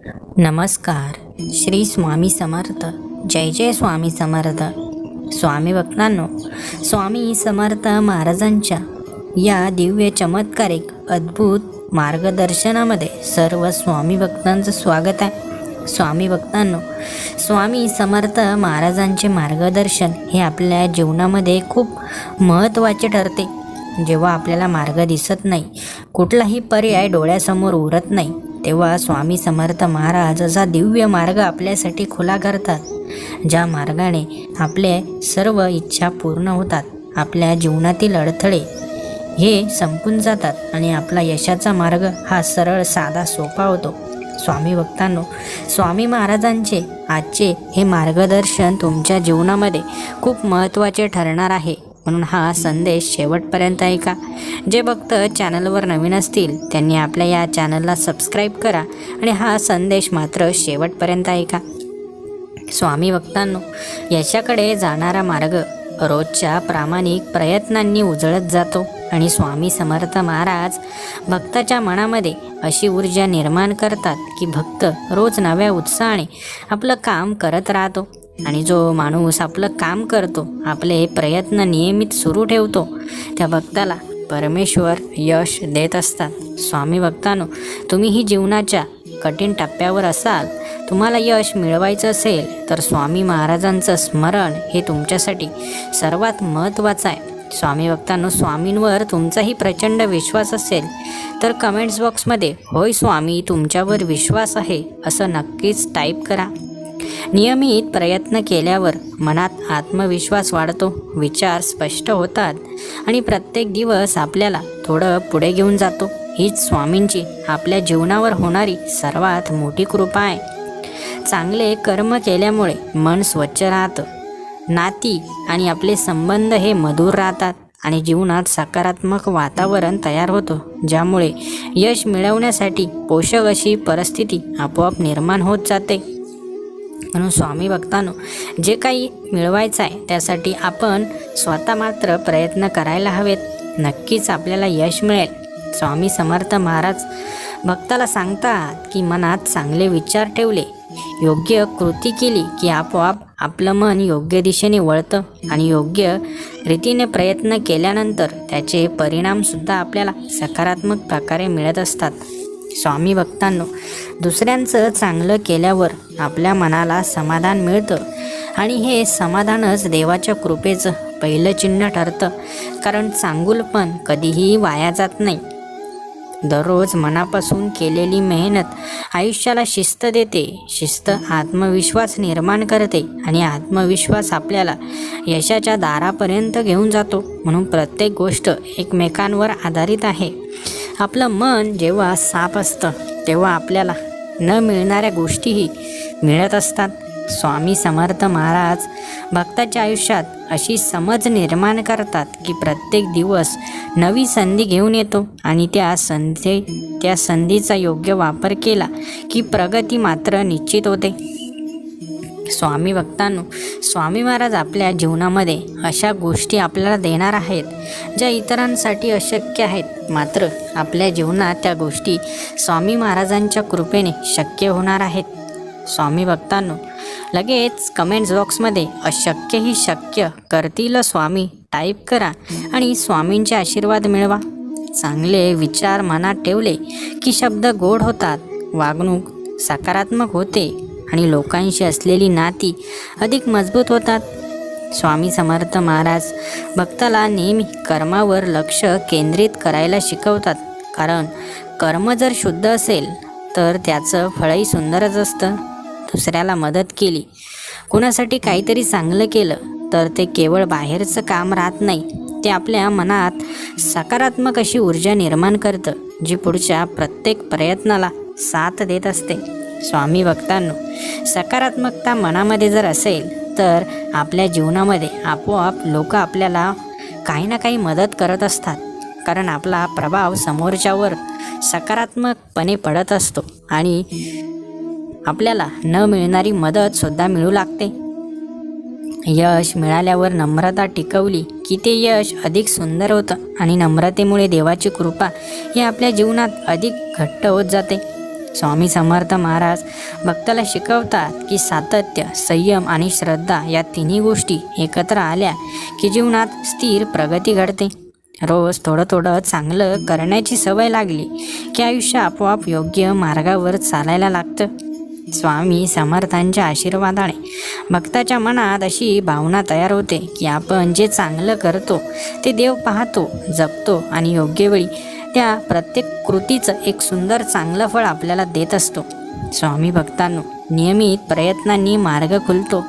नमस्कार. श्री स्वामी समर्थ. जय जय स्वामी समर्थ. स्वामी भक्तांनो, स्वामी समर्थ महाराजांच्या या दिव्य चमत्कारिक अद्भुत मार्गदर्शनामध्ये सर्व स्वामी भक्तांचं स्वागत आहे. स्वामी भक्तांनो, स्वामी समर्थ महाराजांचे मार्गदर्शन हे आपल्या जीवनामध्ये खूप महत्त्वाचे ठरते. जेव्हा आपल्याला मार्ग दिसत नाही, कुठलाही पर्याय डोळ्यासमोर उरत नाही, तेव्हा स्वामी समर्थ महाराज असा दिव्य मार्ग आपल्यासाठी खुला करतात, ज्या मार्गाने आपले सर्व इच्छा पूर्ण होतात, आपल्या जीवनातील अडथळे हे संपून जातात आणि आपला यशाचा मार्ग हा सरळ साधा सोपा होतो. स्वामी भक्तांनो, स्वामी महाराजांचे आजचे हे मार्गदर्शन तुमच्या जीवनामध्ये खूप महत्त्वाचे ठरणार आहे, म्हणून हा संदेश शेवटपर्यंत ऐका. जे भक्त चॅनलवर नवीन असतील त्यांनी आपल्या या चॅनलला सबस्क्राईब करा आणि हा संदेश मात्र शेवटपर्यंत ऐका. स्वामी भक्तांनो, यशाकडे जाणारा मार्ग रोजच्या प्रामाणिक प्रयत्नांनी उजळत जातो आणि स्वामी समर्थ महाराज भक्ताच्या मनामध्ये अशी ऊर्जा निर्माण करतात की भक्त रोज नव्या उत्साहाने आपलं काम करत राहतो. आणि जो माणूस आपलं काम करतो, आपले प्रयत्न नियमित सुरू ठेवतो, त्या भक्ताला परमेश्वर यश देत असतात. स्वामी भक्तांनो, तुम्हीही जीवनाच्या कठीण टप्प्यावर असाल, तुम्हाला यश मिळवायचं असेल तर स्वामी महाराजांचं स्मरण हे तुमच्यासाठी सर्वात महत्त्वाचं आहे. स्वामी भक्तांनो, स्वामींवर तुमचाही प्रचंड विश्वास असेल तर कमेंट्स बॉक्समध्ये होय स्वामी तुमच्यावर विश्वास आहे असं नक्कीच टाईप करा. नियमित प्रयत्न केल्यावर मनात आत्मविश्वास वाढतो, विचार स्पष्ट होतात आणि प्रत्येक दिवस आपल्याला थोडं पुढे घेऊन जातो. हीच स्वामींची आपल्या जीवनावर होणारी सर्वात मोठी कृपा आहे. चांगले कर्म केल्यामुळे मन स्वच्छ राहतं, नाती आणि आपले संबंध हे मधुर राहतात आणि जीवनात सकारात्मक वातावरण तयार होतं, ज्यामुळे यश मिळवण्यासाठी पोषक अशी परिस्थिती आपोआप निर्माण होत जाते. म्हणून स्वामी भक्तांनो, जे काही मिळवायचं आहे त्यासाठी आपण स्वतः मात्र प्रयत्न करायला हवेत. नक्कीच आपल्याला यश मिळेल. स्वामी समर्थ महाराज भक्ताला सांगतात की मनात चांगले विचार ठेवले, योग्य कृती केली की आपोआप आपलं मन योग्य दिशेने वळतं आणि योग्य रीतीने प्रयत्न केल्यानंतर त्याचे परिणामसुद्धा आपल्याला सकारात्मक प्रकारे मिळत असतात. स्वामी भक्तांनो, दुसऱ्यांचं चांगलं केल्यावर आपल्या मनाला समाधान मिळतं आणि हे समाधानच देवाच्या कृपेचं पहिलं चिन्ह ठरतं, कारण चांगुलपण कधीही वाया जात नाही. दररोज मनापासून केलेली मेहनत आयुष्याला शिस्त देते, शिस्त आत्मविश्वास निर्माण करते आणि आत्मविश्वास आपल्याला यशाच्या दारापर्यंत घेऊन जातो. म्हणून प्रत्येक गोष्ट एकमेकांवर आधारित आहे. आपलं मन जेव्हा साफ असतं तेव्हा आपल्याला न मिळणाऱ्या गोष्टीही मिळत असतात. स्वामी समर्थ महाराज भक्ताच्या आयुष्यात अशी समज निर्माण करतात की प्रत्येक दिवस नवी संधी घेऊन येतो आणि त्या संधीचा योग्य वापर केला की प्रगती मात्र निश्चित होते. स्वामी भक्तांनो, स्वामी महाराज आपल्या जीवनामध्ये अशा गोष्टी आपल्याला देणार आहेत ज्या इतरांसाठी अशक्य आहेत, मात्र आपल्या जीवनात त्या गोष्टी स्वामी महाराजांच्या कृपेने शक्य होणार आहेत. स्वामी भक्तांनो, लगेच कमेंट्स बॉक्समध्ये अशक्य ही शक्य करतील स्वामी टाईप करा आणि स्वामींचे आशीर्वाद मिळवा. चांगले विचार मनात ठेवले की शब्द गोड होतात, वागणूक सकारात्मक होते आणि लोकांशी असलेली नाती अधिक मजबूत होतात. स्वामी समर्थ महाराज भक्ताला नेहमी कर्मावर लक्ष केंद्रित करायला शिकवतात, कारण कर्म जर शुद्ध असेल तर त्याचं फळही सुंदरच असतं. दुसऱ्याला मदत केली, कुणासाठी काहीतरी चांगलं केलं तर ते केवळ बाहेरचं काम राहत नाही, ते आपल्या मनात सकारात्मक अशी ऊर्जा निर्माण करतं, जी पुढच्या प्रत्येक प्रयत्नाला साथ देत असते. स्वामी भक्तांनो, सकारात्मकता मनामध्ये जर असेल तर आपल्या जीवनामध्ये आपोआप लोक आपल्याला काही ना काही मदत करत असतात, कारण आपला प्रभाव समोरच्यावर सकारात्मकपणे पडत असतो आणि आपल्याला न मिळणारी मदतसुद्धा मिळू लागते. यश मिळाल्यावर नम्रता टिकवली की ते यश अधिक सुंदर होतं आणि नम्रतेमुळे देवाची कृपा ही आपल्या जीवनात अधिक घट्ट होत जाते. स्वामी समर्थ महाराज भक्ताला शिकवतात की सातत्य, संयम आणि श्रद्धा या तिन्ही गोष्टी एकत्र आल्या की जीवनात स्थिर प्रगती घडते. रोज थोडं थोडं चांगलं करण्याची सवय लागली की आयुष्य आपोआप योग्य मार्गावर चालायला लागतं. स्वामी समर्थांच्या आशीर्वादाने भक्ताच्या मनात अशी भावना तयार होते की आपण जे चांगलं करतो ते देव पाहतो, जपतो आणि योग्य वेळी त्या प्रत्येक कृतीचं एक सुंदर चांगलं फळ आपल्याला देत असतो. स्वामी भक्तांनो, नियमित प्रयत्नांनी मार्ग खुलतो.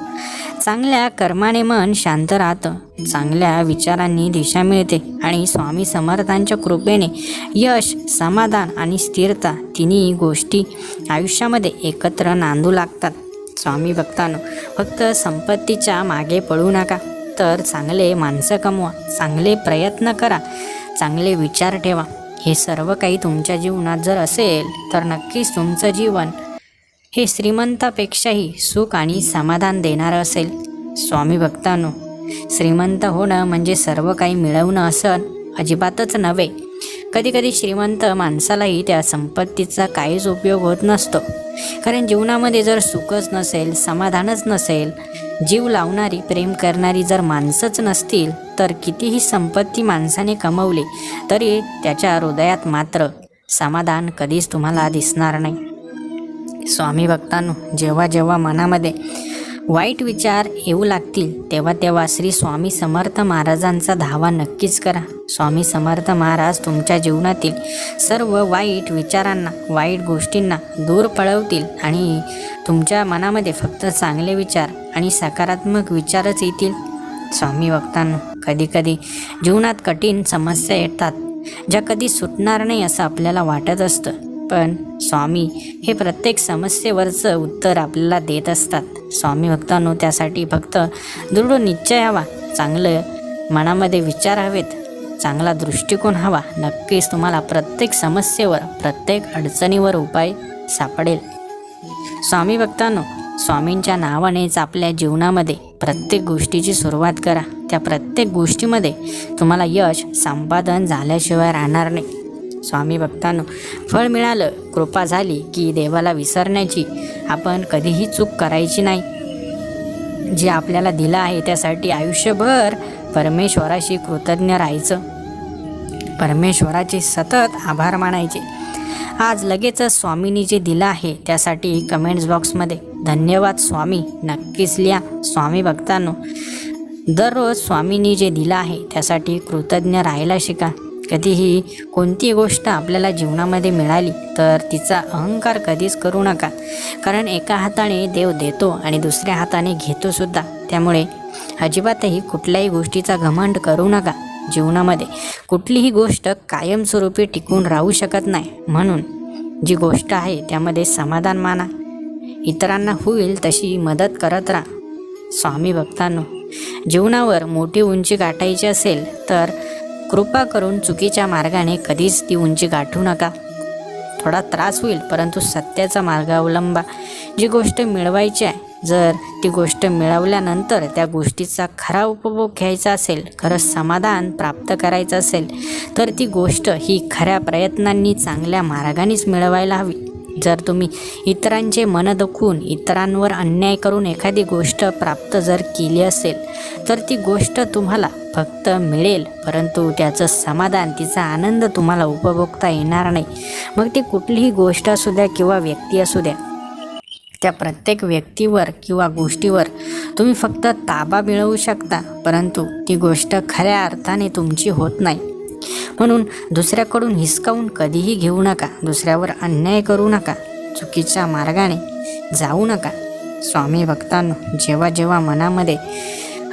चांगल्या कर्माने मन शांत राहतं, चांगल्या विचारांनी दिशा मिळते आणि स्वामी समर्थांच्या कृपेने यश, समाधान आणि स्थिरता तिन्ही गोष्टी आयुष्यामध्ये एकत्र नांदू लागतात. स्वामी भक्तांनो, फक्त संपत्तीच्या मागे पळू नका, तर चांगले माणसं कमवा, चांगले प्रयत्न करा, चांगले विचार ठेवा. हे सर्व काही तुमच्या जीवनात जर असेल तर नक्कीच तुमचं जीवन हे श्रीमंतापेक्षाही सुख आणि समाधान देणारं असेल. स्वामी भक्तांनो, श्रीमंत होणं म्हणजे सर्व काही मिळवणं असं अजिबातच नव्हे. कधीकधी श्रीमंत माणसालाही त्या संपत्तीचा काहीच उपयोग होत नसतो. कारण जीवनामध्ये जर सुखच नसेल, समाधानच नसेल, जीव लावणारी, प्रेम करणारी जर माणसंच नसतील, तर कितीही संपत्ती माणसाने कमवली तरी त्याच्या हृदयात मात्र समाधान कधीच तुम्हाला दिसणार नाही. स्वामी भक्तांनो, जेव्हा जेव्हा मनामध्ये वाईट विचार येऊ लागतील तेव्हा तेव्हा श्री स्वामी समर्थ महाराजांचा धावा नक्कीच करा. स्वामी समर्थ महाराज तुमच्या जीवनातील सर्व वाईट विचारांना, वाईट गोष्टींना दूर पळवतील आणि तुमच्या मनामध्ये फक्त चांगले विचार आणि सकारात्मक विचारच येतील. स्वामी भक्तांनो, कधीकधी जीवनात कठीण समस्या येतात ज्या कधी सुटणार नाही असं आपल्याला वाटत असतं, पण स्वामी हे प्रत्येक समस्येवरचं उत्तर आपल्याला देत असतात. स्वामी भक्तांनो, त्यासाठी फक्त दृढ निश्चय हवा, चांगलं मनामध्ये विचार हवेत, चांगला दृष्टिकोन हवा. नक्कीच तुम्हाला प्रत्येक समस्येवर, प्रत्येक अडचणीवर उपाय सापडेल. स्वामी भक्तांनो, स्वामींच्या नावानेच आपल्या जीवनामध्ये प्रत्येक गोष्टीची सुरुवात करा. त्या प्रत्येक गोष्टीमध्ये तुम्हाला यश संपादन झाल्याशिवाय राहणार नाही. स्वामी भक्तांनो, फळ मिळालं, कृपा झाली की देवाला विसरण्याची आपण कधीही चूक करायची नाही. जे आपल्याला दिलं आहे त्यासाठी आयुष्यभर परमेश्वराशी कृतज्ञ राहायचं, परमेश्वराचे सतत आभार मानायचे. आज लगेचच स्वामींनी जे दिलं आहे त्यासाठी कमेंट्स बॉक्समध्ये धन्यवाद स्वामी नक्कीच लिहा. स्वामी भक्तांनो, दररोज स्वामींनी जे दिलं आहे त्यासाठी कृतज्ञ राहायला शिका. कधीही कोणती गोष्ट आपल्याला जीवनामध्ये मिळाली तर तिचा अहंकार कधीच करू नका. कारण एका हाताने देव देतो आणि दुसऱ्या हाताने घेतो सुद्धा. त्यामुळे अजिबातही कुठल्याही गोष्टीचा घमंड करू नका. जीवनामध्ये कुठलीही गोष्ट कायमस्वरूपी टिकून राहू शकत नाही. म्हणून जी गोष्ट आहे त्यामध्ये समाधान माना, इतरांना होईल तशी मदत करत राहा. स्वामी भक्तांनो, जीवनावर मोठी उंची गाठायची असेल तर कृपा करून चुकीच्या मार्गाने कधीच ती उंची गाठू नका. थोडा त्रास होईल परंतु सत्याचा मार्ग अवलंबा. जी गोष्ट मिळवायची आहे, जर ती गोष्ट मिळवल्यानंतर त्या गोष्टीचा खरा उपभोग घ्यायचा असेल, खरं समाधान प्राप्त करायचं असेल तर ती गोष्ट ही खऱ्या प्रयत्नांनी, चांगल्या मार्गानेच मिळवायला हवी. जर तुम्ही इतरांचे मन दुखवून, इतरांवर अन्याय करून एखादी गोष्ट प्राप्त जर केली असेल तर ती गोष्ट तुम्हाला फक्त मिळेल परंतु त्याचं समाधान, तिचा आनंद तुम्हाला उपभोगता येणार नाही. मग ती कुठलीही गोष्ट असू द्या किंवा व्यक्ती असू द्या, त्या प्रत्येक व्यक्तीवर किंवा गोष्टीवर तुम्ही फक्त ताबा मिळवू शकता परंतु ती गोष्ट खऱ्या अर्थाने तुमची होत नाही. म्हणून दुसऱ्याकडून हिसकावून कधीही घेऊ नका, दुसऱ्यावर अन्याय करू नका, चुकीच्या मार्गाने जाऊ नका. स्वामी भक्तांनो, जेव्हा जेव्हा मनामध्ये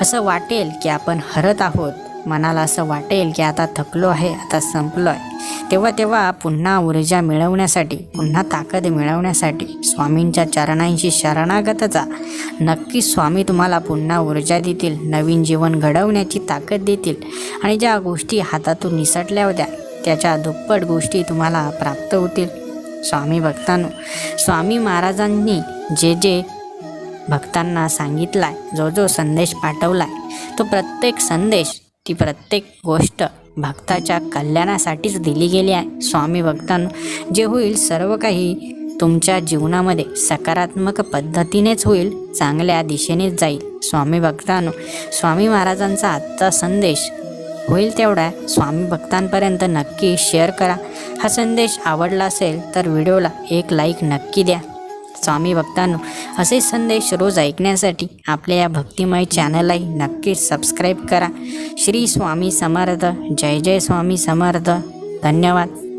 असं वाटेल की आपण हरत आहोत, मनाला असं वाटेल की आता थकलो आहे, आता संपलो आहे, तेव्हा तेव्हा पुन्हा ऊर्जा मिळवण्यासाठी, पुन्हा ताकद मिळवण्यासाठी स्वामींच्या चरणांशी शरणागत जा. नक्की स्वामी तुम्हाला पुन्हा ऊर्जा देतील, नवीन जीवन घडवण्याची ताकद देतील आणि ज्या गोष्टी हातातून निसटल्या होत्या त्याच्या दुप्पट गोष्टी तुम्हाला प्राप्त होतील. स्वामी भक्तांनो, स्वामी महाराजांनी जे जे भक्तांना सांगितलाय, जो जो संदेश पाठवलाय, तो प्रत्येक संदेश, ती प्रत्येक गोष्ट भक्ताच्या कल्याणासाठीच दिली गेली आहे. स्वामी भक्तांनो, जे होईल सर्व काही तुमच्या जीवनामध्ये सकारात्मक पद्धतीनेच होईल, चांगल्या दिशेनेच जाईल. स्वामी भक्तांनो, स्वामी महाराजांचा आजचा संदेश होईल तेवढा स्वामी भक्तांपर्यंत नक्की शेअर करा. हा संदेश आवडला असेल तर व्हिडिओला एक लाईक नक्की द्या. स्वामी भक्तांनो, असे संदेश रोज ऐकण्यासाठी आपल्या या भक्तिमय चॅनललाही नक्कीच सबस्क्राईब करा. श्री स्वामी समर्थ. जय जय स्वामी समर्थ. धन्यवाद.